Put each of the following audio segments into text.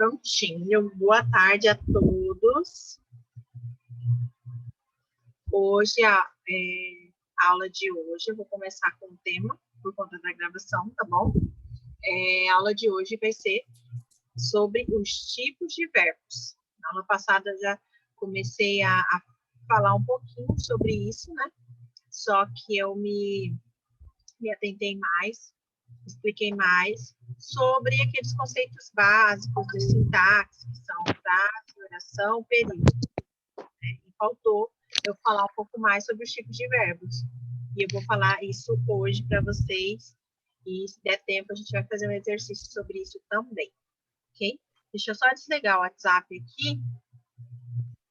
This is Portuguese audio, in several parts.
Prontinho. Boa tarde a todos. Hoje, a aula de hoje, eu vou começar com o tema, por conta da gravação, tá bom? A aula de hoje vai ser sobre os tipos de verbos. Na aula passada, eu já comecei a falar um pouquinho sobre isso, né? Só que eu me atentei mais, expliquei mais sobre aqueles conceitos básicos de sintaxe, que são frase, oração, período. E faltou eu falar um pouco mais sobre os tipos de verbos. E eu vou falar isso hoje para vocês. E se der tempo, a gente vai fazer um exercício sobre isso também. Ok? Deixa eu só desligar o WhatsApp aqui,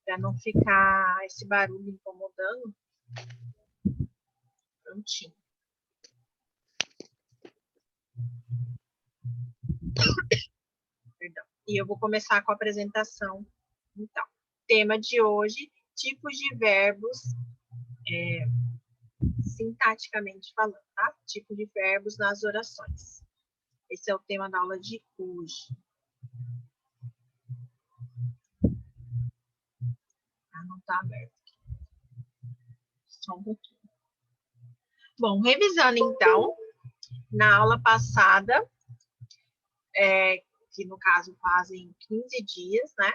para não ficar esse barulho incomodando. Prontinho. Perdão. E eu vou começar com a apresentação. Então, tema de hoje, tipos de verbos, sintaticamente falando, tá? Tipo de verbos nas orações. Esse é o tema da aula de hoje. Ah, não tá aberto aqui. Só um pouquinho. Bom, revisando então, na aula passada, que no caso fazem 15 dias, né?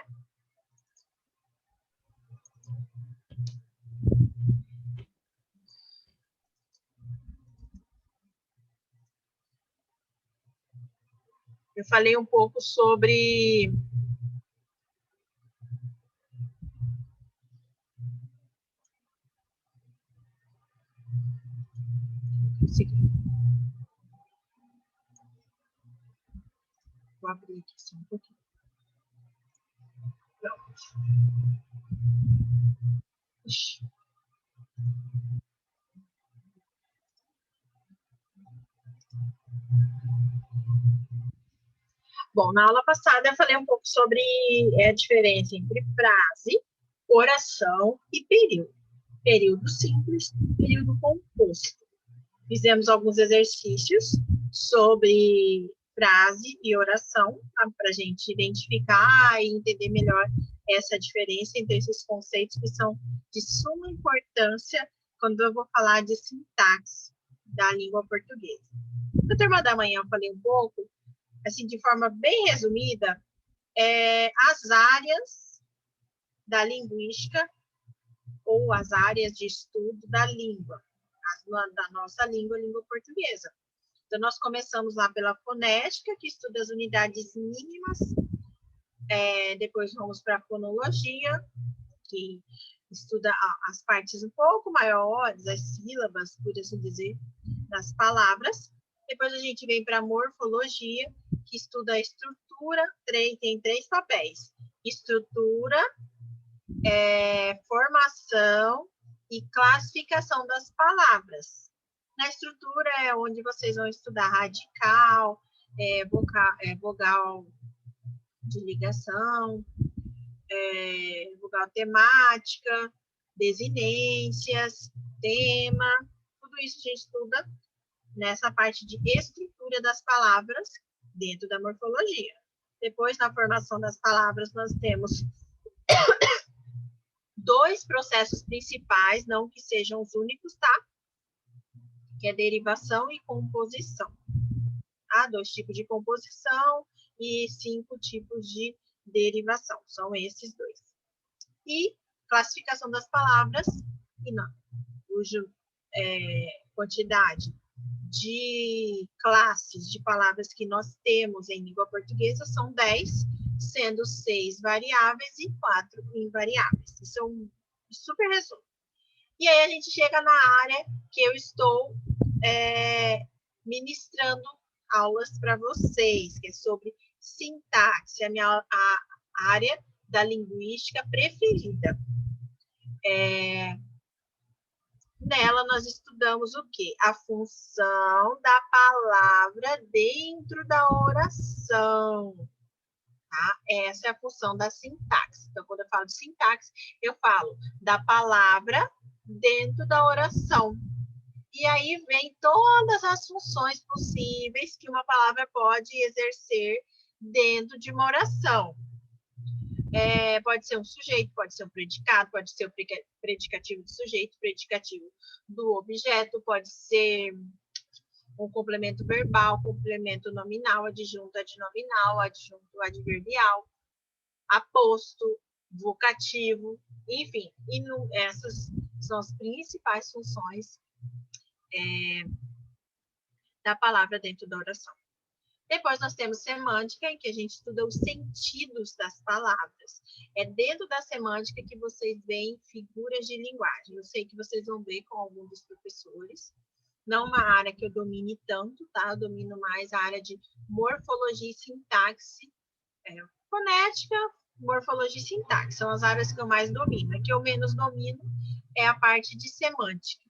Eu falei um pouco sobre vou abrir aqui só um pouquinho. Pronto. Ixi. Bom, na aula passada eu falei um pouco sobre a diferença entre frase, oração e período. Período simples, período composto. Fizemos alguns exercícios sobre frase e oração, tá? Para a gente identificar e entender melhor essa diferença entre esses conceitos que são de suma importância quando eu vou falar de sintaxe da língua portuguesa. Na turma da manhã eu falei um pouco, assim, de forma bem resumida, as áreas da linguística ou as áreas de estudo da língua, da nossa língua, língua portuguesa. Então, nós começamos lá pela fonética, que estuda as unidades mínimas, depois vamos para a fonologia, que estuda as partes um pouco maiores, as sílabas, por assim dizer, das palavras. Depois a gente vem para a morfologia, que estuda a estrutura, tem 3 papéis: estrutura, formação e classificação das palavras. Na estrutura é onde vocês vão estudar radical, vogal de ligação, vogal temática, desinências, tema, tudo isso a gente estuda nessa parte de estrutura das palavras dentro da morfologia. Depois, na formação das palavras, nós temos 2 processos principais, não que sejam os únicos, tá? Que é derivação e composição. Tá? 2 tipos de composição e 5 tipos de derivação. São esses 2. E classificação das palavras, cuja quantidade de classes de palavras que nós temos em língua portuguesa são 10, sendo 6 variáveis e 4 invariáveis. Isso é um super resumo. E aí a gente chega na área que eu estou ministrando aulas para vocês, que é sobre sintaxe, a área da linguística preferida. Nela nós estudamos o quê? A função da palavra dentro da oração. Tá? Essa é a função da sintaxe. Então, quando eu falo de sintaxe, eu falo da palavra dentro da oração. E aí vem todas as funções possíveis que uma palavra pode exercer dentro de uma oração. Pode ser um sujeito, pode ser um predicado, pode ser o predicativo do sujeito, predicativo do objeto, pode ser um complemento verbal, complemento nominal, adjunto adnominal, adjunto adverbial, aposto, vocativo, enfim, essas são as principais funções da palavra dentro da oração. Depois nós temos semântica, em que a gente estuda os sentidos das palavras. É dentro da semântica que vocês veem figuras de linguagem. Eu sei que vocês vão ver com alguns dos professores. Não uma área que eu domine tanto, tá? Eu domino mais a área de morfologia e sintaxe. Fonética, morfologia e sintaxe. São as áreas que eu mais domino. A que eu menos domino é a parte de semântica.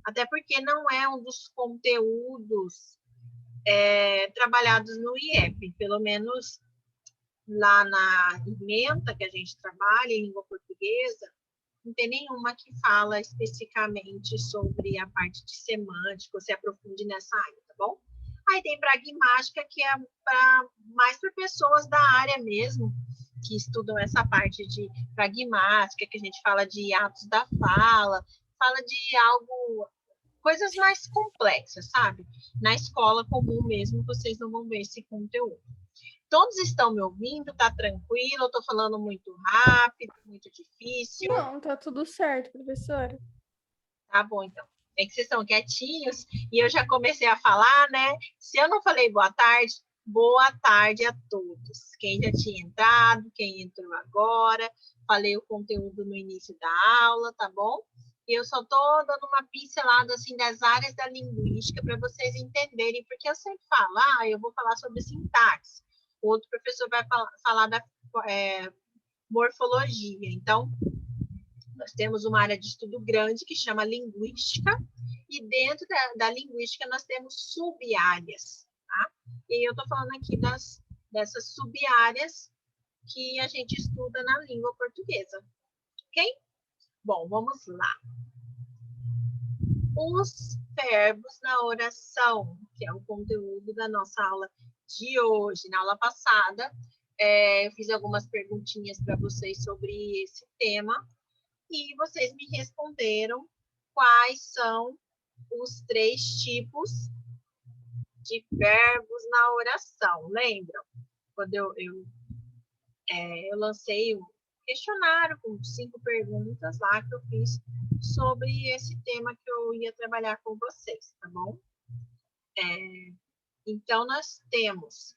Até porque não é um dos conteúdos trabalhados no IEP, pelo menos lá na ementa que a gente trabalha, em língua portuguesa, não tem nenhuma que fala especificamente sobre a parte de semântica, ou se aprofunde nessa área, tá bom? Aí tem pragmática, que é mais para pessoas da área mesmo, que estudam essa parte de pragmática, que a gente fala de atos da fala, fala de algo, coisas mais complexas, sabe? Na escola comum mesmo, vocês não vão ver esse conteúdo. Todos estão me ouvindo? Tá tranquilo? Eu tô falando muito rápido, muito difícil? Não, tá tudo certo, professora. Tá bom, então. É que vocês estão quietinhos e eu já comecei a falar, né? Se eu não falei boa tarde a todos. Quem já tinha entrado, quem entrou agora, falei o conteúdo no início da aula, tá bom? E eu só tô dando uma pincelada, assim, das áreas da linguística para vocês entenderem, porque eu sempre falo, eu vou falar sobre sintaxe. O outro professor vai falar da morfologia. Então, nós temos uma área de estudo grande que chama linguística, e dentro da linguística nós temos sub-áreas, tá? E eu estou falando aqui dessas sub-áreas que a gente estuda na língua portuguesa, ok? Bom, vamos lá. Os verbos na oração, que é o conteúdo da nossa aula de hoje. Na aula passada, eu fiz algumas perguntinhas para vocês sobre esse tema, e vocês me responderam quais são os 3 tipos de verbos na oração. Lembram? Quando eu lancei um questionário com 5 perguntas lá que eu fiz sobre esse tema que eu ia trabalhar com vocês, tá bom? Então, nós temos,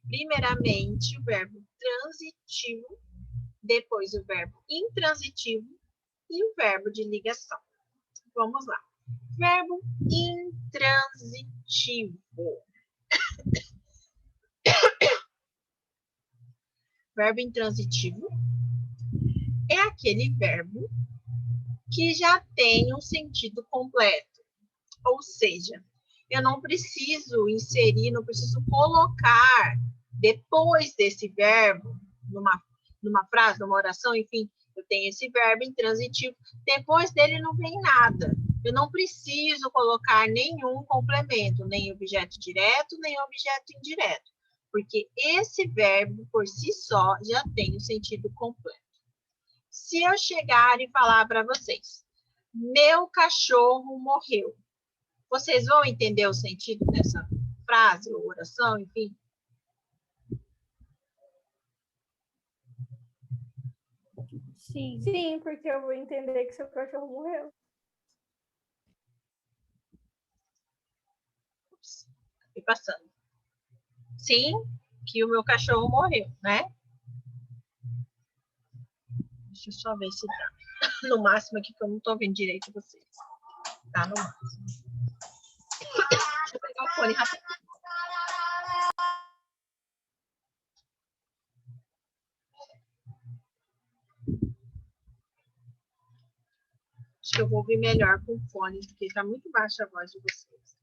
primeiramente, o verbo transitivo, depois o verbo intransitivo e o verbo de ligação. Vamos lá. Verbo intransitivo. Verbo intransitivo é aquele verbo que já tem um sentido completo. Ou seja, eu não preciso inserir, não preciso colocar depois desse verbo, numa frase, numa oração, enfim, eu tenho esse verbo intransitivo, depois dele não vem nada. Eu não preciso colocar nenhum complemento, nem objeto direto, nem objeto indireto, porque esse verbo, por si só, já tem o sentido completo. Se eu chegar e falar para vocês, meu cachorro morreu, vocês vão entender o sentido dessa frase ou oração, enfim? Sim. Sim, porque eu vou entender que seu cachorro morreu. Ups, acabei passando. Sim, que o meu cachorro morreu, né? Deixa eu só ver se tá no máximo aqui, que eu não tô vendo direito vocês. Tá no máximo. Deixa eu pegar o fone rapidinho. Acho que eu vou ouvir melhor com o fone, porque tá muito baixa a voz de vocês.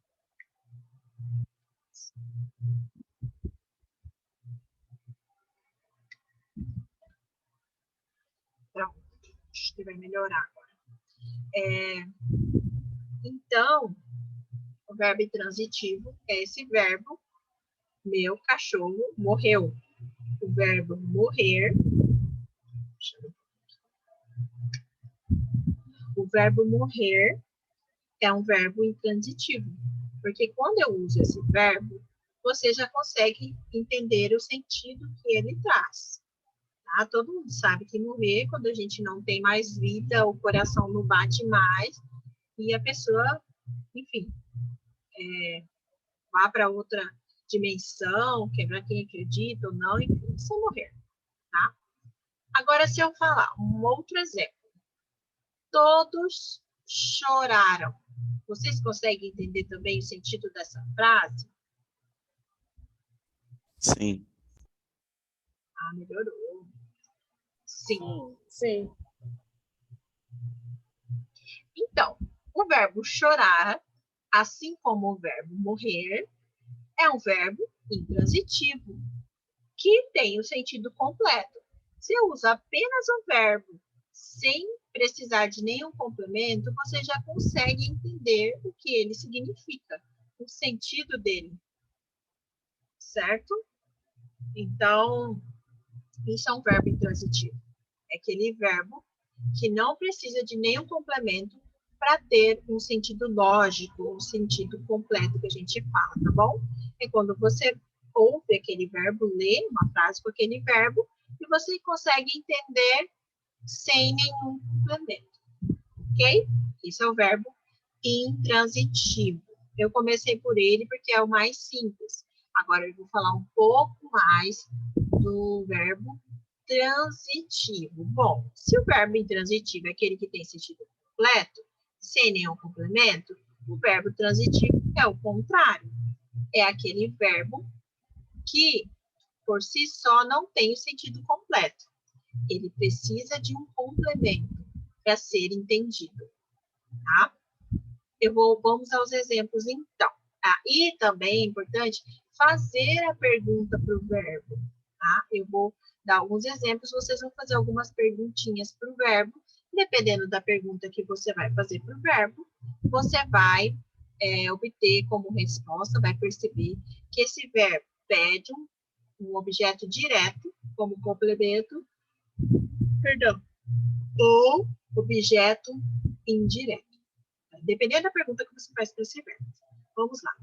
Pronto, acho que vai melhorar agora. Então, o verbo intransitivo é esse verbo Meu cachorro morreu. O verbo morrer. O verbo morrer é um verbo intransitivo. Porque quando eu uso esse verbo, você já consegue entender o sentido que ele traz. Tá? Todo mundo sabe que morrer, quando a gente não tem mais vida, o coração não bate mais, e a pessoa, enfim, vá para outra dimensão, que é para quem acredita ou não, enfim, sem morrer. Tá? Agora, se eu falar um outro exemplo. Todos choraram. Vocês conseguem entender também o sentido dessa frase? Sim. Ah, melhorou. Sim. Sim. Então, o verbo chorar, assim como o verbo morrer, é um verbo intransitivo, que tem o sentido completo. Se eu uso apenas o verbo sem precisar de nenhum complemento, você já consegue entender o que ele significa, o sentido dele. Certo? Então, isso é um verbo intransitivo. É aquele verbo que não precisa de nenhum complemento para ter um sentido lógico, um sentido completo que a gente fala, tá bom? É quando você ouve aquele verbo, lê uma frase com aquele verbo, e você consegue entender sem nenhum complemento, ok? Isso é o verbo intransitivo. Eu comecei por ele porque é o mais simples. Agora eu vou falar um pouco mais do verbo transitivo. Bom, se o verbo intransitivo é aquele que tem sentido completo, sem nenhum complemento, o verbo transitivo é o contrário. É aquele verbo que, por si só, não tem o sentido completo. Ele precisa de um complemento para ser entendido, tá? Vamos aos exemplos, então. E também é importante fazer a pergunta para o verbo, tá? Eu vou dar alguns exemplos, vocês vão fazer algumas perguntinhas para o verbo. Dependendo da pergunta que você vai fazer para o verbo, você vai obter como resposta, vai perceber que esse verbo pede um objeto direto como complemento, perdão, ou objeto indireto. Dependendo da pergunta que você faz para esse verbo. Vamos lá.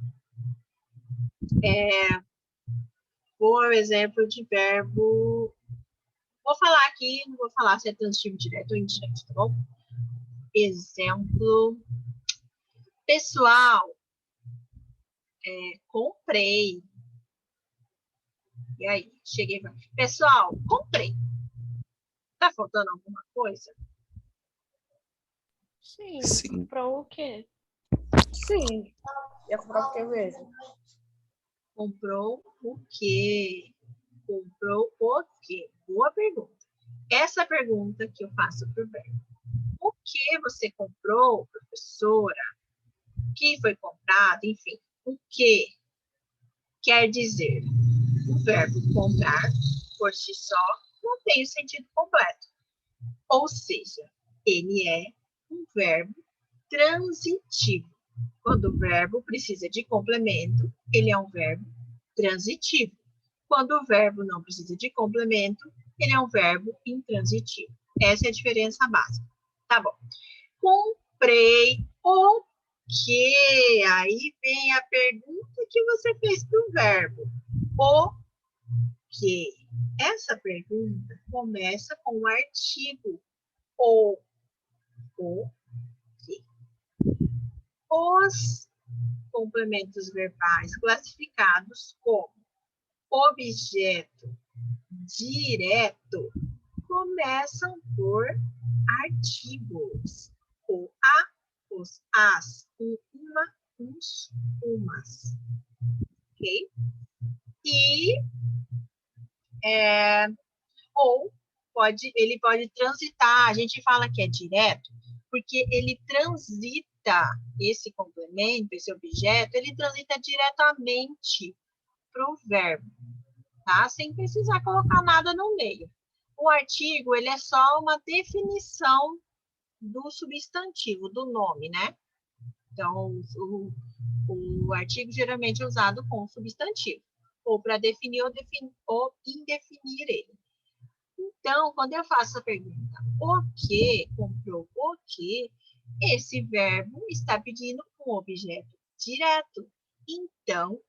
Por exemplo de verbo... Vou falar aqui, não vou falar se é transitivo direto ou indireto, tá bom? Exemplo. Pessoal, comprei. E aí, cheguei pra... Pessoal, comprei. Tá faltando alguma coisa? Sim. Sim. Comprou o quê? Sim. Ia comprar o quê mesmo? Comprou o quê? Comprou o quê? Boa pergunta. Essa pergunta que eu faço para o verbo. O que você comprou, professora? O que foi comprado? Enfim, o que quer dizer? O verbo comprar, por si só, não tem o sentido completo. Ou seja, ele é um verbo transitivo. Quando o verbo precisa de complemento, ele é um verbo transitivo. Quando o verbo não precisa de complemento, ele é um verbo intransitivo. Essa é a diferença básica. Tá bom. Comprei o quê? Aí vem a pergunta que você fez para o verbo. O quê? Essa pergunta começa com o artigo o quê. Os complementos verbais classificados como objeto direto começam por artigos. O a, os as, o uma, uns, umas. Ok? E ou ele pode transitar, a gente fala que é direto, porque ele transita esse complemento, esse objeto, ele transita diretamente para o verbo, tá? Sem precisar colocar nada no meio. O artigo, ele é só uma definição do substantivo, do nome, né? Então, o artigo geralmente é usado com substantivo. ou para definir ou indefinir ele. Então, quando eu faço a pergunta, o que comprou o que, esse verbo está pedindo um objeto direto. Então,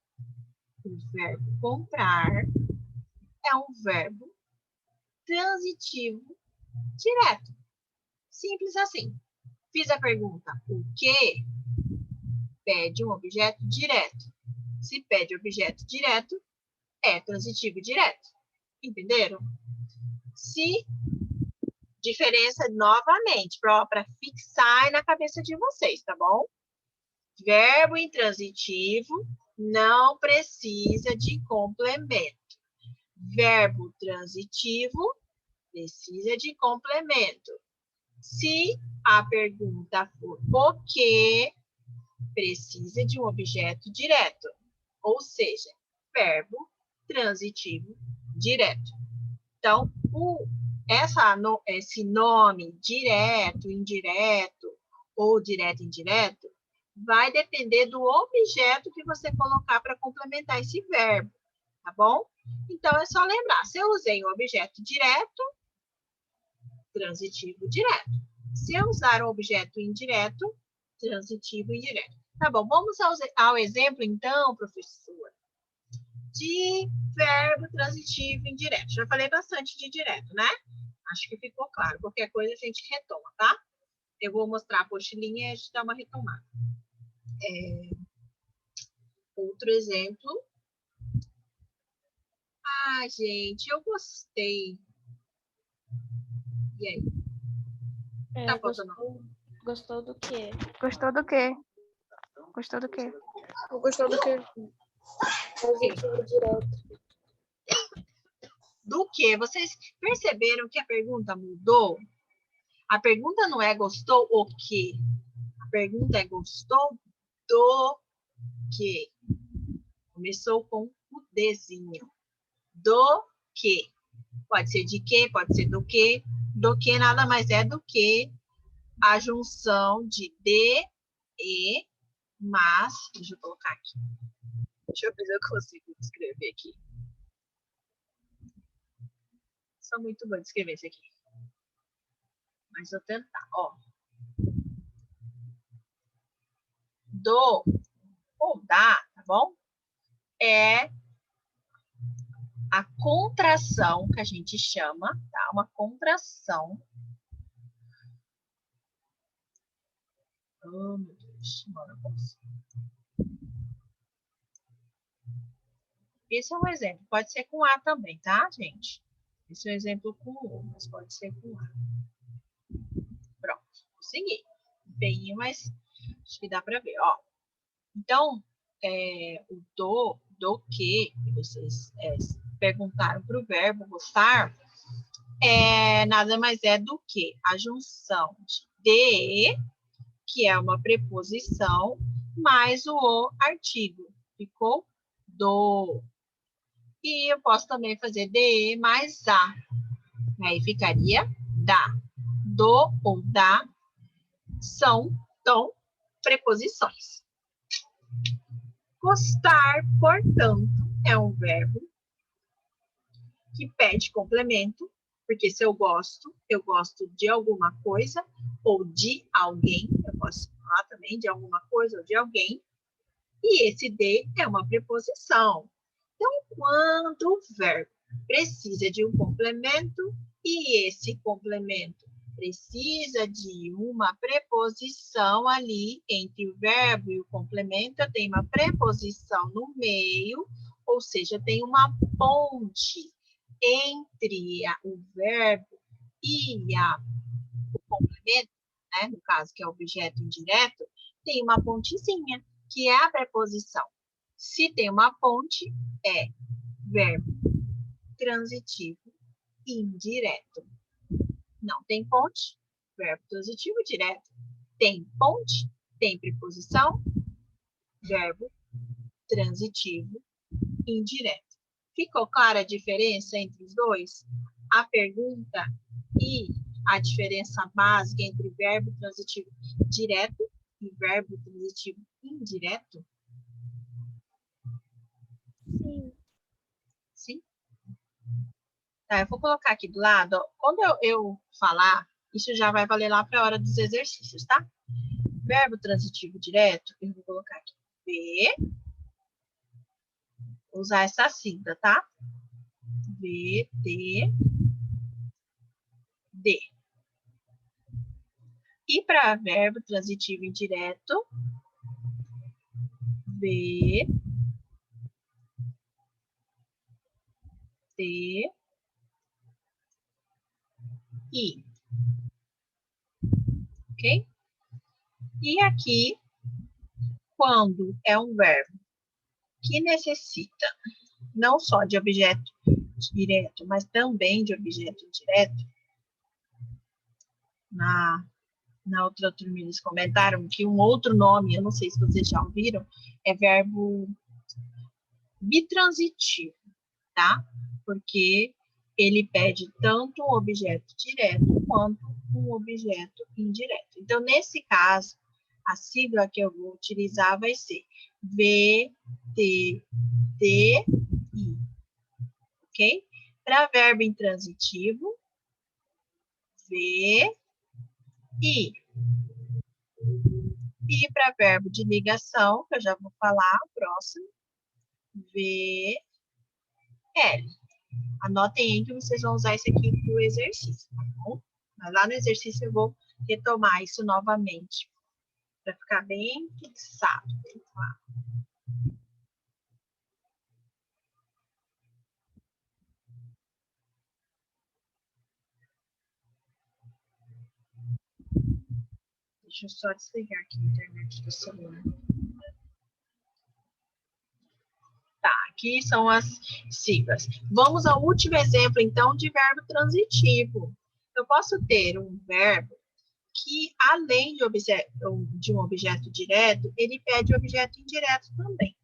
o verbo comprar é um verbo transitivo direto. Simples assim. Fiz a pergunta, o que pede um objeto direto. Se pede objeto direto, é transitivo direto. Entenderam? Se diferença novamente, para fixar na cabeça de vocês, tá bom? Verbo intransitivo não precisa de complemento. Verbo transitivo precisa de complemento. Se a pergunta for o que, precisa de um objeto direto, ou seja, verbo transitivo direto. Então, esse nome direto, indireto ou direto, indireto, vai depender do objeto que você colocar para complementar esse verbo, tá bom? Então, é só lembrar, se eu usei o objeto direto, transitivo direto. Se eu usar o objeto indireto, transitivo indireto. Tá bom, vamos ao exemplo, então, professor, de verbo transitivo indireto. Já falei bastante de direto, né? Acho que ficou claro. Qualquer coisa a gente retoma, tá? Eu vou mostrar a apostilinha e a gente dá uma retomada. Outro exemplo. Ah, gente, eu gostei. E aí? Tá faltando? Gostou do quê? Gostou do quê? Gostou do quê? Gostou do quê? Positivo direto. Do que? Vocês perceberam que a pergunta mudou? A pergunta não é gostou o quê? A pergunta é gostou do quê? Começou com o desenho. Do quê? Pode ser de quê, pode ser do quê. Do que nada mais é do que a junção de e, mas... Deixa eu colocar aqui. Deixa eu ver se eu consigo escrever aqui. Sou muito boa de escrever isso aqui. Mas vou tentar, ó. Do ou da, tá bom? É a contração que a gente chama, tá? Uma contração. Oh, meu Deus, agora eu consigo. Esse é um exemplo. Pode ser com A também, tá, gente? Esse é um exemplo com U, mas pode ser com A. Pronto, consegui. Bem, mas acho que dá para ver, ó. Então, o do que vocês perguntaram para o verbo gostar, nada mais é do que a junção de, que é uma preposição, mais o artigo. Ficou do. E eu posso também fazer de mais a. Aí ficaria da. Do ou da são, então, preposições. Gostar, portanto, é um verbo que pede complemento, porque se eu gosto de alguma coisa ou de alguém, eu posso falar também de alguma coisa ou de alguém, e esse de é uma preposição. Então, quando o verbo precisa de um complemento e esse complemento precisa de uma preposição ali entre o verbo e o complemento, eu tenho uma preposição no meio, ou seja, tem uma ponte entre o verbo e o complemento, né? No caso que é o objeto indireto, tem uma pontezinha, que é a preposição. Se tem uma ponte, é verbo transitivo indireto. Não tem ponte, verbo transitivo direto. Tem ponte, tem preposição, verbo transitivo indireto. Ficou clara a diferença entre os dois? A pergunta e a diferença básica entre verbo transitivo direto e verbo transitivo indireto? Sim. Tá, eu vou colocar aqui do lado, ó, quando eu falar, isso já vai valer lá para a hora dos exercícios, tá? Verbo transitivo direto, eu vou colocar aqui V, usar essa sigla, tá? V, T, D. E para verbo transitivo indireto, V, T, I. Ok? E aqui, quando é um verbo que necessita não só de objeto direto, mas também de objeto indireto, na outra turma eles comentaram que um outro nome, eu não sei se vocês já ouviram, é verbo bitransitivo, tá? Porque ele pede tanto um objeto direto quanto um objeto indireto. Então, nesse caso, a sigla que eu vou utilizar vai ser VTDI, ok? Para verbo intransitivo, VI. E para verbo de ligação, que eu já vou falar, o próximo, VL. Anotem aí que vocês vão usar isso aqui para o exercício, tá bom? Mas lá no exercício eu vou retomar isso novamente, para ficar bem fixado. Tá? Deixa eu só desligar aqui a internet do celular. Tá, aqui são as siglas. Vamos ao último exemplo, então, de verbo transitivo. Eu posso ter um verbo que, além de um objeto direto, ele pede objeto indireto também.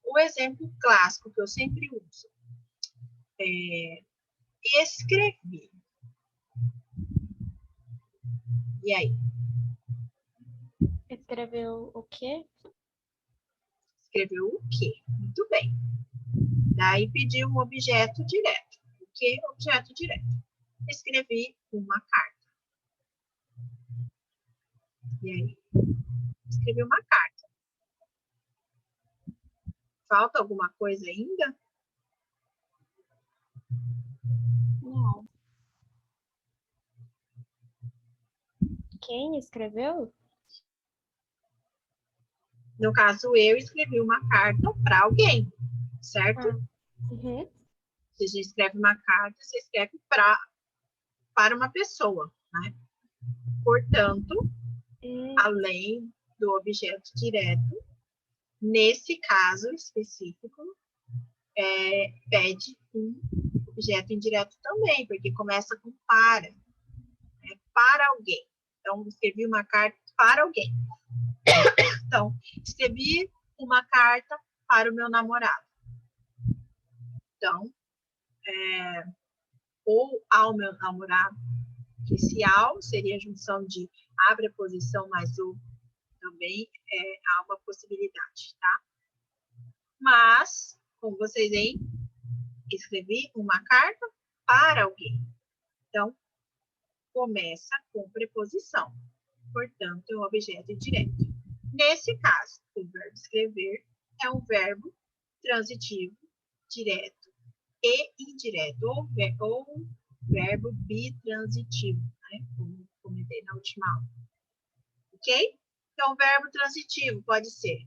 O exemplo clássico que eu sempre uso é escrever. E aí? Escreveu o quê? Escreveu o quê? Muito bem. Daí pediu um objeto direto. O que? Objeto direto. Escrevi uma carta. E aí? Escrevi uma carta. Falta alguma coisa ainda? Não. Quem escreveu? No caso, eu escrevi uma carta para alguém, certo? Uhum. Se você escreve uma carta, você escreve para uma pessoa, né? Portanto, além do objeto direto, nesse caso específico, pede um objeto indireto também, porque começa com para, né? Para alguém. Então, escrevi uma carta para alguém. Então, escrevi uma carta para o meu namorado. Então, ou ao meu namorado, que esse ao seria a junção de a preposição mais o, também há uma possibilidade, tá? Mas, como vocês veem, escrevi uma carta para alguém. Então, começa com preposição. Portanto, é um objeto indireto. Nesse caso, o verbo escrever é um verbo transitivo, direto e indireto, ou verbo bitransitivo, né? Como comentei na última aula. Ok? Então, o verbo transitivo pode ser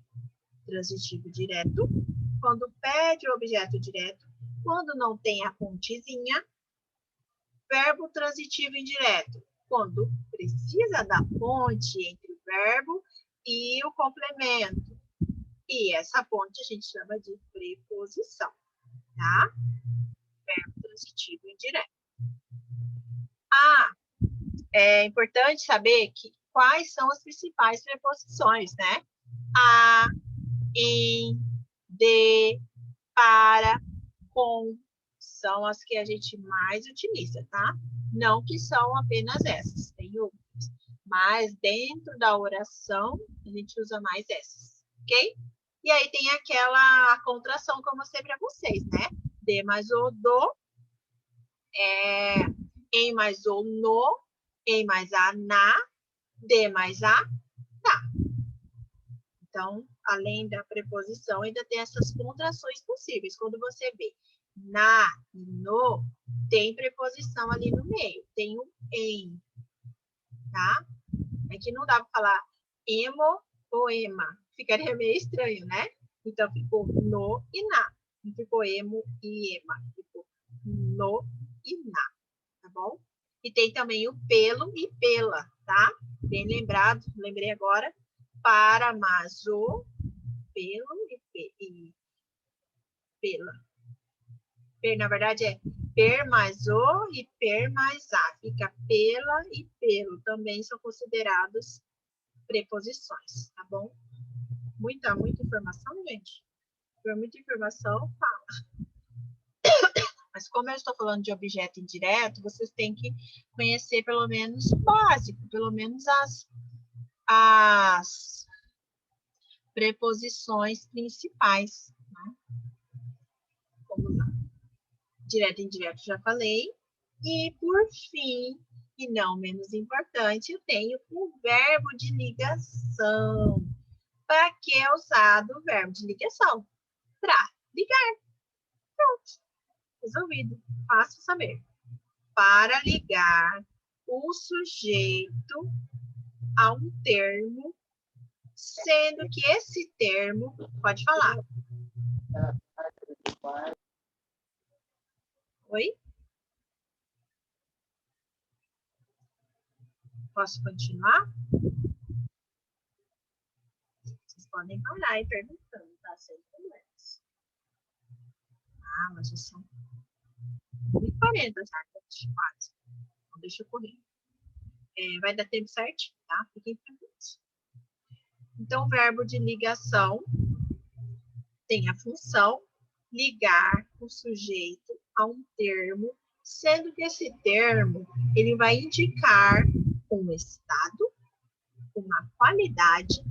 transitivo direto, quando pede o objeto direto, quando não tem a pontezinha. Verbo transitivo indireto, quando precisa da ponte entre o verbo e o complemento. E essa ponte a gente chama de preposição, tá? Verbo transitivo indireto. É importante saber quais são as principais preposições, né? A, em, de, para, com, são as que a gente mais utiliza, tá? Não que são apenas essas, tem outras. Mas dentro da oração, a gente usa mais essas, ok? E aí tem aquela contração que eu mostrei para vocês, né? De mais o do, Em mais o no, em mais a na, de mais a na. Então, além da preposição, ainda tem essas contrações possíveis. Quando você vê na e no, tem preposição ali no meio. Tem um em, tá? Aqui não dá para falar emo ou ema. Ficaria meio estranho, né? Então, ficou no e na. Não ficou emo e ema. Ficou no e na, tá bom? E tem também o pelo e pela, tá? Bem lembrado, lembrei agora. Para, mas, o, pelo e pela. Na verdade, é per mais o e per mais a. Fica pela e pelo. Também são considerados preposições, tá bom? Muita informação, gente. Por muita informação, fala. Mas como eu estou falando de objeto indireto, vocês têm que conhecer pelo menos o básico, pelo menos as preposições principais. Né? Vamos lá. Direto e indireto já falei. E, por fim, e não menos importante, eu tenho o verbo de ligação. Para que é usado o verbo de ligação? Para ligar. Pronto. Resolvido. Fácil saber. Para ligar o sujeito a um termo, sendo que esse termo, pode falar. Oi? Posso continuar? Vocês podem parar e perguntando, tá? Sem problemas. Ah, mas já são 1h40 já, quase. Então, deixa eu correr. Vai dar tempo certinho, tá? Fiquem tranquilos. Então, o verbo de ligação tem a função ligar o sujeito a um termo, sendo que esse termo ele vai indicar um estado, uma qualidade,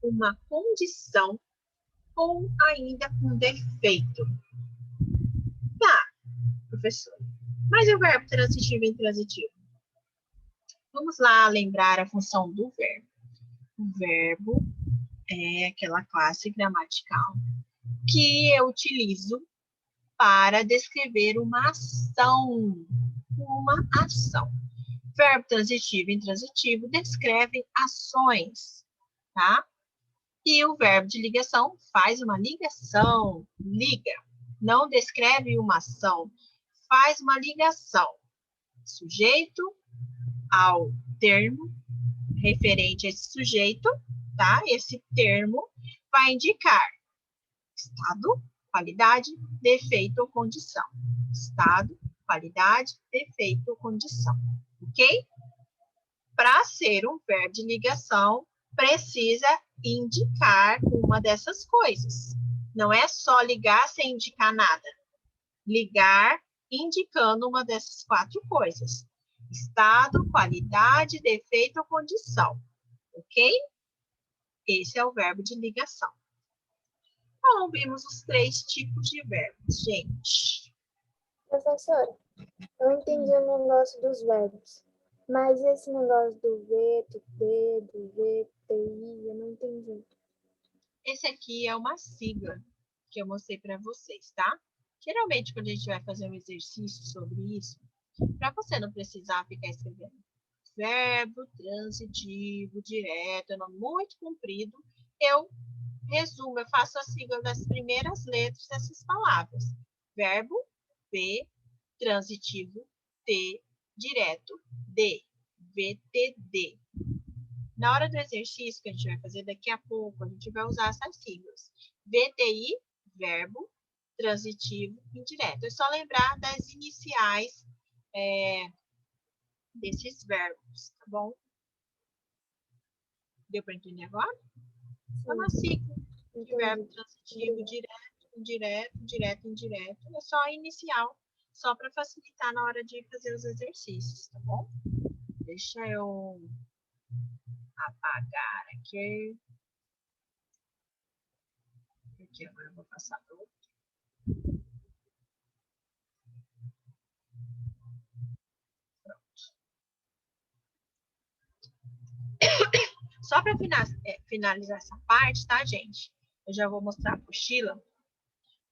uma condição ou ainda um defeito. Tá, professor. Mas e o verbo transitivo e intransitivo? Vamos lá lembrar a função do verbo. O verbo é aquela classe gramatical que eu utilizo para descrever uma ação. Uma ação. Verbo transitivo e intransitivo descrevem ações, tá? E o verbo de ligação faz uma ligação, liga. Não descreve uma ação, faz uma ligação. Sujeito ao termo referente a esse sujeito, tá? Esse termo vai indicar estado, qualidade, defeito ou condição. Estado, qualidade, defeito ou condição. Ok? Para ser um verbo de ligação, precisa indicar uma dessas coisas. Não é só ligar sem indicar nada. Ligar indicando uma dessas 4 coisas. Estado, qualidade, defeito ou condição. Ok? Esse é o verbo de ligação. Então, vimos os 3 tipos de verbos, gente. Professora, eu entendi o negócio dos verbos, mas esse negócio do V, do T, do V, TI, eu não entendi. Esse aqui é uma sigla que eu mostrei para vocês, tá? Geralmente, quando a gente vai fazer um exercício sobre isso, para você não precisar ficar escrevendo verbo, transitivo, direto, é nome muito comprido, eu resumo, eu faço a sigla das primeiras letras dessas palavras. Verbo, V, transitivo, T, direto, D, VTD. Na hora do exercício que a gente vai fazer daqui a pouco, a gente vai usar essas siglas. VTI, verbo, transitivo, indireto. É só lembrar das iniciais desses verbos, tá bom? Deu para entender agora? É uma sigla de verbo transitivo, direto, indireto, direto, indireto. É só a inicial, só para facilitar na hora de fazer os exercícios, tá bom? Deixa eu apagar aqui. Aqui agora eu vou passar para outro. Só para finalizar essa parte, tá, gente? Eu já vou mostrar a apostila.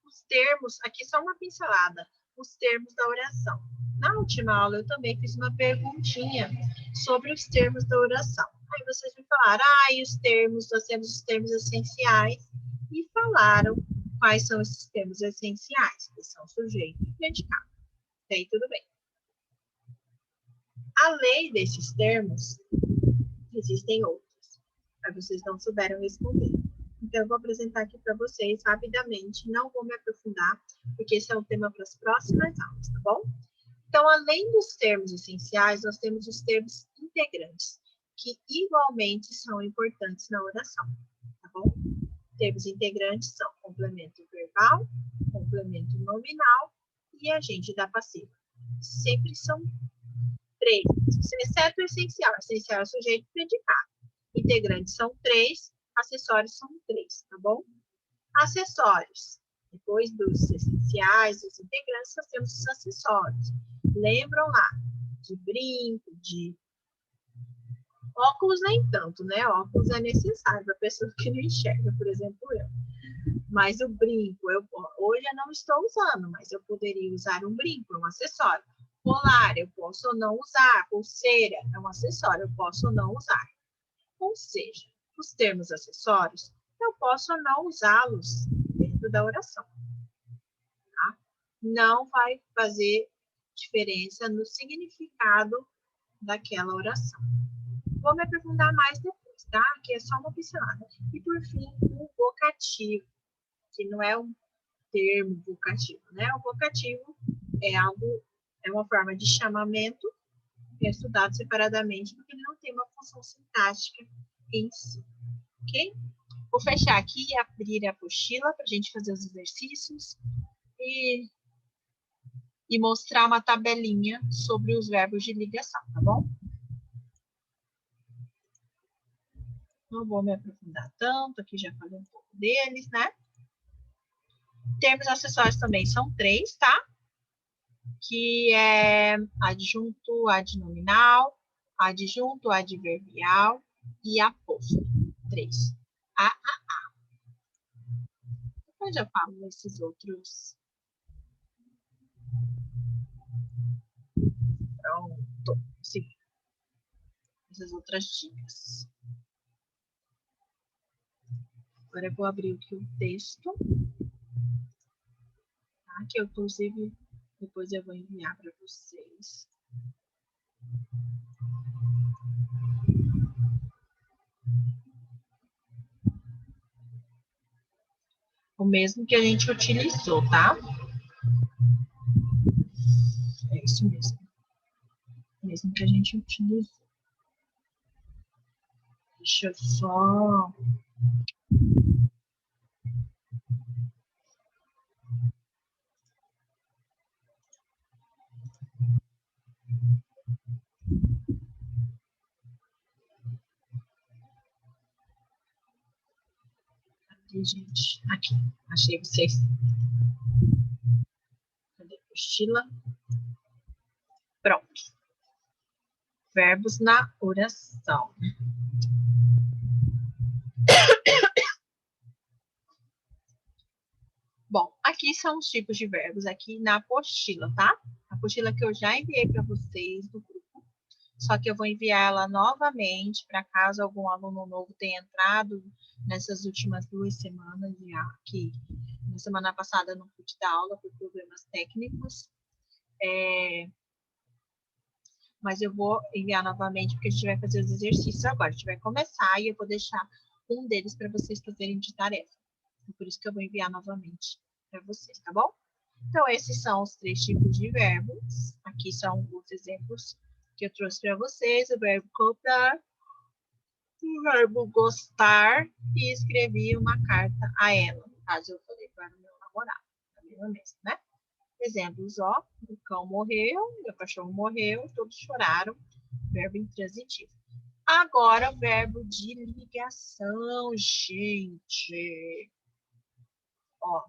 Os termos, aqui só uma pincelada, os termos da oração. Na última aula, eu também fiz uma perguntinha sobre os termos da oração. Aí vocês me falaram, e os termos, nós temos os termos essenciais, e falaram quais são esses termos essenciais, que são sujeito e predicado. Até aí tudo bem. Além desses termos, existem outros. Mas vocês não souberam responder. Então, eu vou apresentar aqui para vocês rapidamente, não vou me aprofundar, porque esse é um tema para as próximas aulas, tá bom? Então, além dos termos essenciais, nós temos os termos integrantes, que igualmente são importantes na oração, tá bom? Termos integrantes são complemento verbal, complemento nominal e agente da passiva. Sempre são 3, exceto o essencial. Essencial é sujeito e predicado. Integrantes são 3, acessórios são 3, tá bom? Acessórios. Depois dos essenciais, dos integrantes, nós temos os acessórios. Lembram lá de brinco, de óculos nem tanto, né? Óculos é necessário para pessoa que não enxerga, por exemplo, eu. Mas o brinco, hoje eu não estou usando, mas eu poderia usar um brinco, um acessório. Colar, eu posso ou não usar. Pulseira é um acessório, eu posso ou não usar. Ou seja, os termos acessórios, eu posso ou não usá-los dentro da oração. Tá? Não vai fazer diferença no significado daquela oração. Vou me aprofundar mais depois, tá? Aqui é só uma pincelada. E, por fim, o vocativo, que não é um termo vocativo, né? O vocativo é uma forma de chamamento que é estudado separadamente, porque ele não tem uma função sintática em si, ok? Vou fechar aqui e abrir a apostila para a gente fazer os exercícios e mostrar uma tabelinha sobre os verbos de ligação, tá bom? Não vou me aprofundar tanto, aqui já falei um pouco deles, né? Termos acessórios também são 3, tá? Que é adjunto, adnominal, adjunto, adverbial e aposto. 3. Depois eu falo esses outros. Pronto. Sim. Essas outras dicas. Agora eu vou abrir aqui o texto. Tá? Que eu, inclusive, depois eu vou enviar para vocês. O mesmo que a gente utilizou, tá? É isso mesmo. O mesmo que a gente utilizou. Deixa eu só... Gente, aqui, achei vocês. Cadê a apostila? Pronto. Verbos na oração. Bom, aqui são os tipos de verbos aqui na apostila, tá? A apostila que eu já enviei para vocês do grupo. Só que eu vou enviar ela novamente para caso algum aluno novo tenha entrado nessas últimas 2 semanas já, que na semana passada eu não pude dar aula por problemas técnicos. Mas eu vou enviar novamente porque a gente vai fazer os exercícios agora. A gente vai começar e eu vou deixar um deles para vocês fazerem de tarefa. Por isso que eu vou enviar novamente para vocês, tá bom? Então, esses são os 3 tipos de verbos. Aqui são os exemplos que eu trouxe para vocês. O verbo comprar, o verbo gostar e escrevi uma carta a ela. No caso, eu falei para o meu namorado, também mesmo, né? Exemplos, ó, o cão morreu, o cachorro morreu, todos choraram. Verbo intransitivo. Agora, o verbo de ligação, gente. Ó.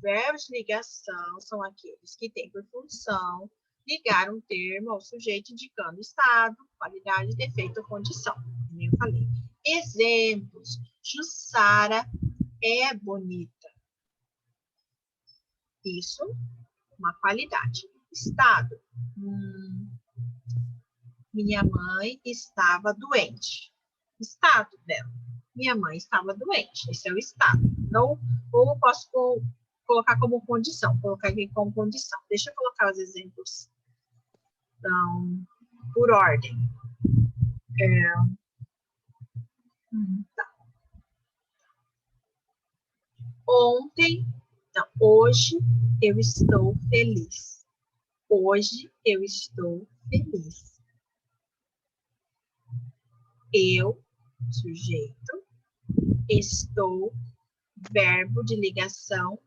Verbos de ligação são aqueles que têm por função ligar um termo ao sujeito indicando estado, qualidade, defeito ou condição. Como eu falei. Exemplos. Jussara é bonita. Isso, uma qualidade. Estado. Minha mãe estava doente. Estado dela. Minha mãe estava doente. Esse é o estado. Então, ou eu posso colocar como condição. Colocar aqui como condição. Deixa eu colocar os exemplos. Então, por ordem. Tá. Hoje eu estou feliz. Hoje eu estou feliz. Eu, sujeito, estou, verbo de ligação,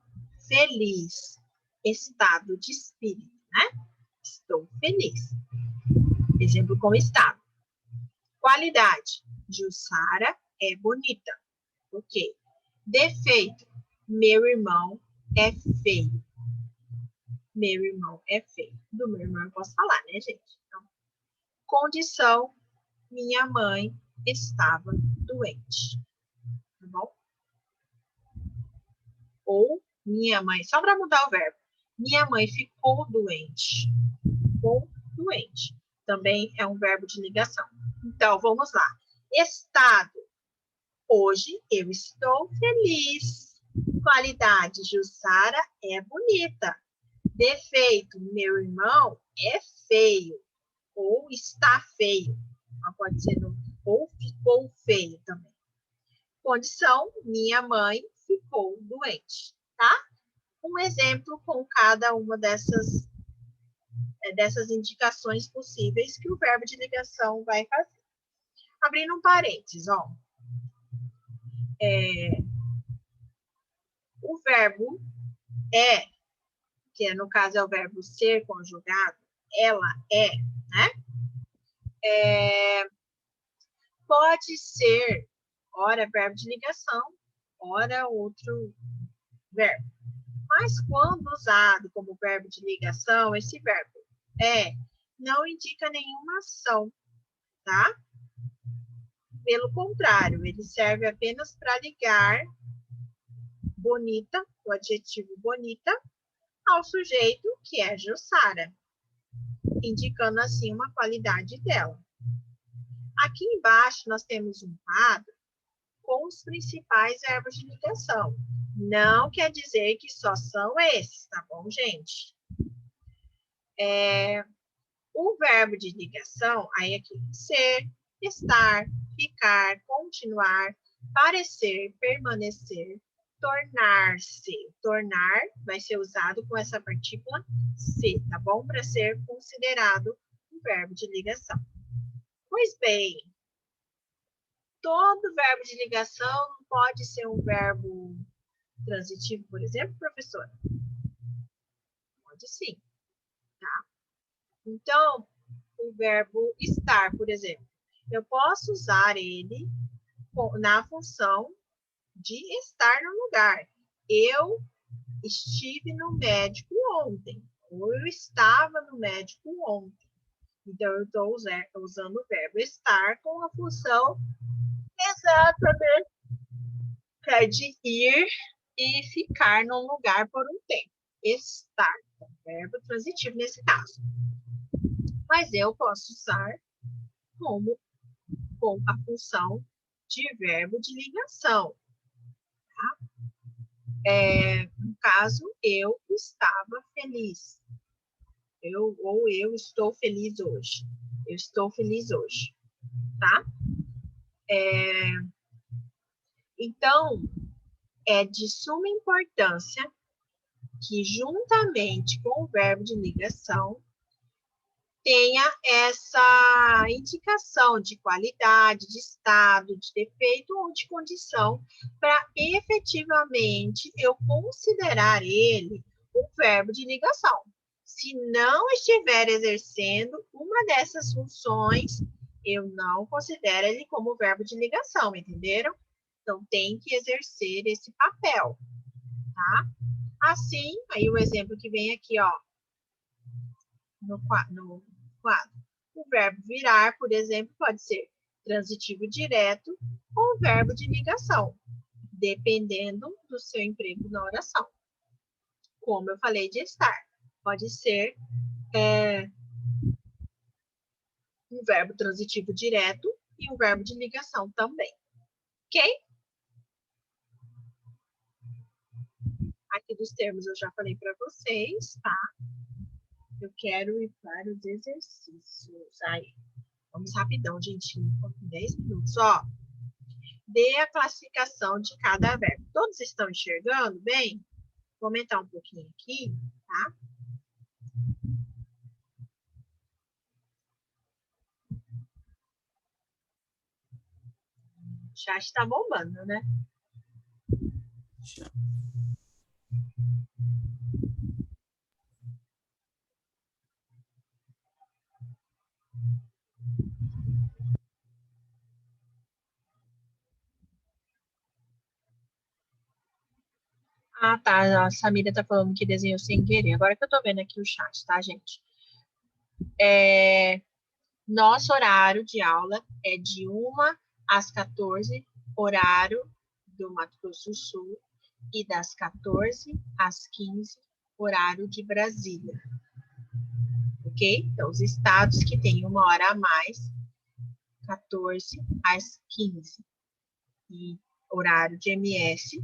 feliz. Estado de espírito, né? Estou feliz. Exemplo com estado. Qualidade. Jussara é bonita. Ok. Defeito. Meu irmão é feio. Meu irmão é feio. Do meu irmão eu posso falar, né, gente? Então, condição. Minha mãe estava doente. Tá bom? Ou minha mãe, só para mudar o verbo. Minha mãe ficou doente. Ficou doente. Também é um verbo de ligação. Então, vamos lá. Estado. Hoje eu estou feliz. Qualidade. Jussara é bonita. Defeito. Meu irmão é feio. Ou está feio. Pode ser ou ficou feio também. Condição. Minha mãe ficou doente. Tá? Um exemplo com cada uma dessas indicações possíveis que o verbo de ligação vai fazer. Abrindo um parênteses, ó. O verbo é, que no caso é o verbo ser conjugado, ela é, né? Pode ser, ora verbo de ligação, ora outro verbo. Mas quando usado como verbo de ligação, esse verbo não indica nenhuma ação, tá? Pelo contrário, ele serve apenas para ligar bonita, o adjetivo bonita, ao sujeito que é Jussara, indicando assim uma qualidade dela. Aqui embaixo nós temos um quadro com os principais verbos de ligação. Não quer dizer que só são esses, tá bom, gente? O verbo de ligação, aí aqui, ser, estar, ficar, continuar, parecer, permanecer, tornar-se. Tornar vai ser usado com essa partícula se, tá bom? Para ser considerado um verbo de ligação. Pois bem, todo verbo de ligação não pode ser um verbo transitivo, por exemplo, professora? Pode sim, tá? Então, o verbo estar, por exemplo, eu posso usar ele na função de estar no lugar. Eu estive no médico ontem. Ou eu estava no médico ontem. Então, eu estou usando o verbo estar com a função exatamente de ir e ficar num lugar por um tempo. Estar, verbo transitivo nesse caso. Mas eu posso usar com a função de verbo de ligação. Tá? No caso, eu estava feliz. Ou eu estou feliz hoje. Eu estou feliz hoje. Tá? Então, é de suma importância que, juntamente com o verbo de ligação, tenha essa indicação de qualidade, de estado, de defeito ou de condição, para efetivamente eu considerar ele um verbo de ligação. Se não estiver exercendo uma dessas funções, eu não considero ele como verbo de ligação, entenderam? Então, tem que exercer esse papel, tá? Assim, aí o exemplo que vem aqui, ó, no quadro. O verbo virar, por exemplo, pode ser transitivo direto ou verbo de ligação, dependendo do seu emprego na oração. Como eu falei de estar, pode ser um verbo transitivo direto e um verbo de ligação também. Ok? Aqui dos termos eu já falei para vocês, tá? Eu quero ir para os exercícios. Aí, vamos rapidão, gente. 10 minutos, ó. Dê a classificação de cada verbo. Todos estão enxergando bem? Vou aumentar um pouquinho aqui, tá? O chat está bombando, né? Ah, tá. A Samira tá falando que desenhou sem querer. Agora que eu tô vendo aqui o chat, tá, gente? Nosso horário de aula é de 1 às 14, horário do Mato Grosso do Sul, e das 14 às 15, horário de Brasília. Ok? Então, os estados que têm 1 hora a mais, 14 às 15. E horário de MS,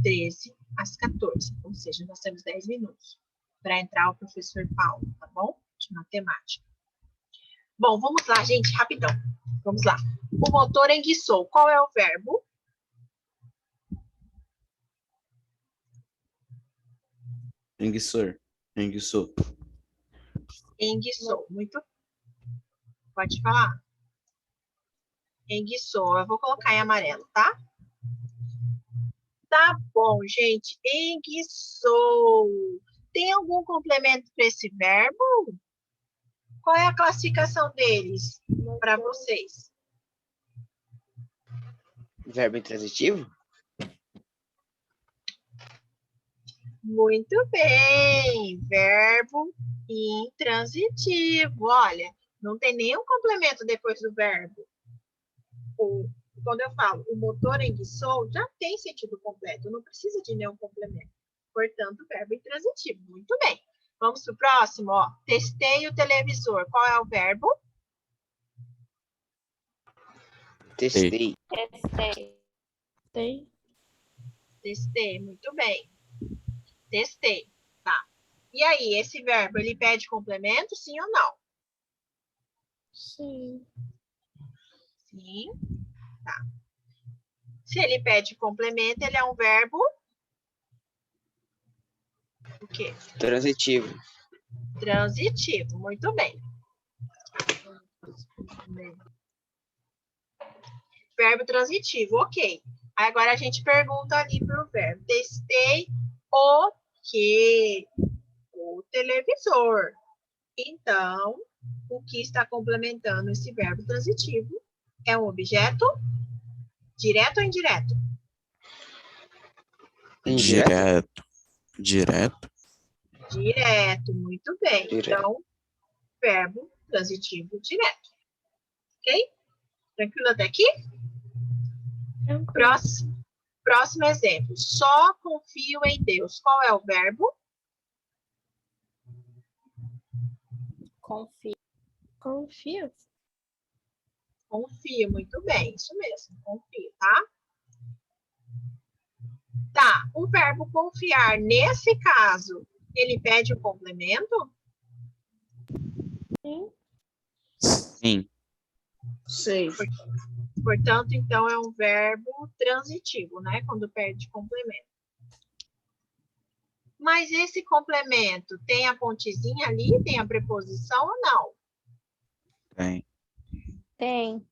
13 às 14. Ou seja, nós temos 10 minutos para entrar o professor Paulo, tá bom? De matemática. Bom, vamos lá, gente, rapidão. Vamos lá. O motor enguiçou. Qual é o verbo? Enguiçou. Enguiçou. Muito. Pode falar. Enguiçou. Eu vou colocar em amarelo, tá? Tá bom, gente. Enguiçou. Tem algum complemento para esse verbo? Qual é a classificação deles para vocês? Verbo intransitivo? Muito bem. Verbo intransitivo. Olha, não tem nenhum complemento depois do verbo. Quando eu falo o motor enguiçou, já tem sentido completo. Não precisa de nenhum complemento. Portanto, verbo intransitivo. Muito bem. Vamos para o próximo, ó. Testei o televisor. Qual é o verbo? Testei. Testei, muito bem. Testei, tá. E aí, esse verbo, ele pede complemento, sim ou não? Sim. Sim, tá. Se ele pede complemento, ele é um verbo... O quê? Transitivo. Transitivo, muito bem. Verbo transitivo, ok. Agora a gente pergunta ali para o verbo. Testei o quê? O televisor. Então, o que está complementando esse verbo transitivo é um objeto direto ou indireto? Direto. Direto, muito bem. Direto. Então, verbo transitivo direto. Ok? Tranquilo até aqui? Próximo exemplo. Só confio em Deus. Qual é o verbo? Confio. Confio. Confio, muito bem. Isso mesmo, confio, tá? Tá, o verbo confiar, nesse caso, ele pede o complemento? Sim. Sim. Portanto, então, é um verbo transitivo, né? Quando pede complemento. Mas esse complemento tem a pontezinha ali, tem a preposição ou não? Tem.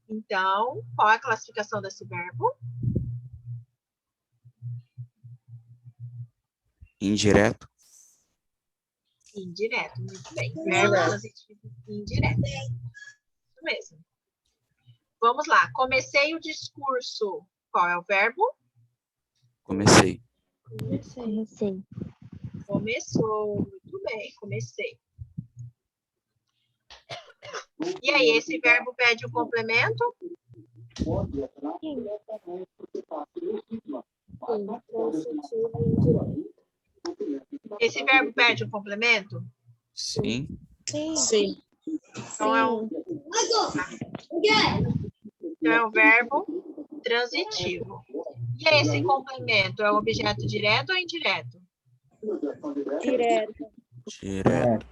Então, qual é a classificação desse verbo? Indireto. Indireto, muito bem. Verbo transitivo indireto. Isso mesmo. Vamos lá. Comecei o discurso. Qual é o verbo? Comecei. Comecei. Começou. Muito bem, comecei. E aí, esse verbo pede o complemento? Sim, transitivo e indireto. Esse verbo pede o complemento? Sim. Sim. Sim. Então é um verbo transitivo. E esse complemento é um objeto direto ou indireto? Direto. Direto.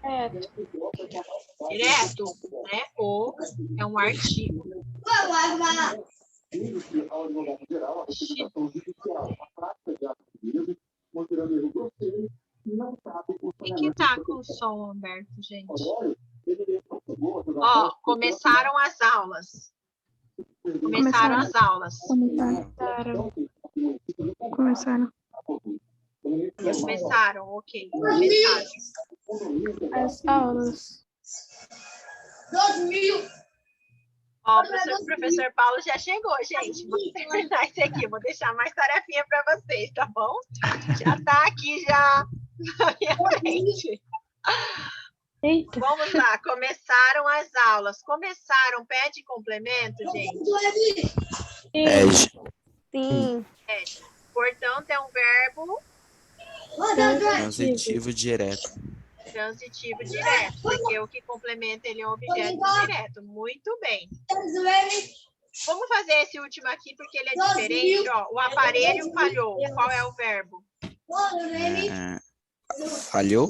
Direto, né? Ou é um artigo. E que tá com o som aberto, gente? Ó, começaram as aulas. Começaram as aulas. Começaram. Começaram, ok. Começaram. As aulas. Ó, o professor Paulo já chegou, gente. Vou terminar isso aqui. Vou deixar mais tarefinha para vocês, tá bom? Já tá aqui já na minha frente. Eita. Vamos lá, começaram as aulas. Começaram, pede complemento, gente? Pede. Sim. Portanto, é um verbo Transitivo direto. transitivo direto, porque o que complementa ele é um objeto direto. Muito bem. Vamos fazer esse último aqui, porque ele é diferente. Ó, o aparelho falhou. Qual é o verbo? Falhou?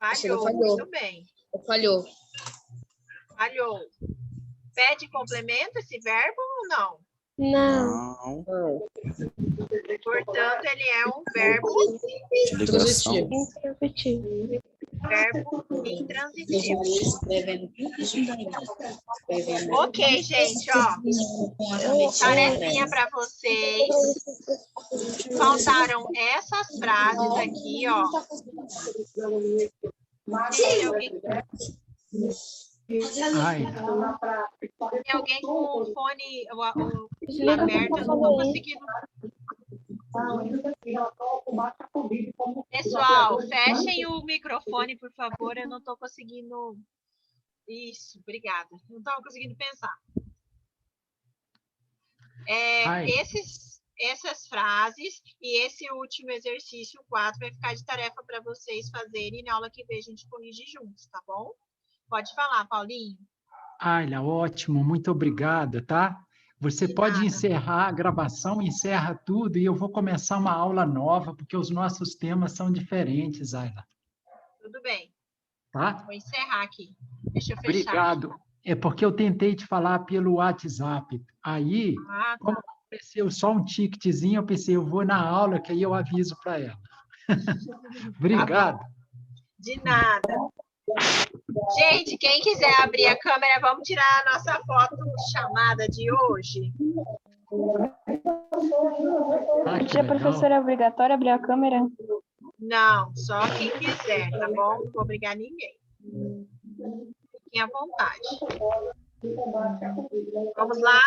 Falhou, falhou. muito bem. Falhou. Falhou. Pede complemento esse verbo ou não? Não. Não. Portanto, ele é um verbo De ligação. Interruptivo. intransitivo. Ok, gente, ó. Tarefinha para vocês. Faltaram essas frases aqui, ó. Tem alguém, tem alguém com o fone aberto? Eu não estou conseguindo. Pessoal, fechem o microfone, por favor. Eu não estou conseguindo. Isso, obrigada. Não estava conseguindo pensar. Essas frases e esse último exercício 4 vai ficar de tarefa para vocês fazerem. Na aula que vem a gente corrige juntos, tá bom? Pode falar, Paulinho. Ayla, ótimo, muito obrigado, tá? Você De pode nada. encerrar a gravação, encerra tudo e eu vou começar uma aula nova, porque os nossos temas são diferentes, Ayla, Tudo bem. tá? Vou encerrar aqui. Deixa eu fechar. Obrigado. É porque eu tentei te falar pelo WhatsApp. Aí, Ah, tá. como apareceu só um ticketzinho, eu pensei, eu vou na aula, que aí eu aviso para ela. Obrigado. De nada. Gente, quem quiser abrir a câmera, vamos tirar a nossa foto chamada de hoje. Ah, que Já, legal. professora, é obrigatório abrir a câmera? Não, só quem quiser, tá bom? Não vou obrigar ninguém. Fiquem à vontade. Vamos lá?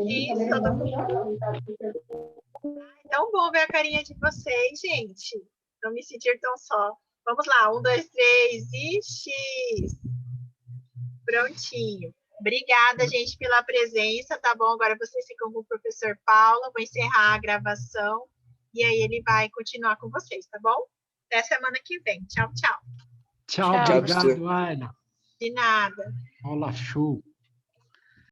Isso, todo mundo. É tão bom ver a carinha de vocês, gente. Não me sentir tão só. Vamos lá, 1, 2, 3 e X. Prontinho. Obrigada, gente, pela presença, tá bom? Agora vocês ficam com o professor Paulo. Vou encerrar a gravação e aí ele vai continuar com vocês, tá bom? Até semana que vem. Tchau, tchau. Tchau, Tchau. obrigado, Ayla. De nada. Aula show.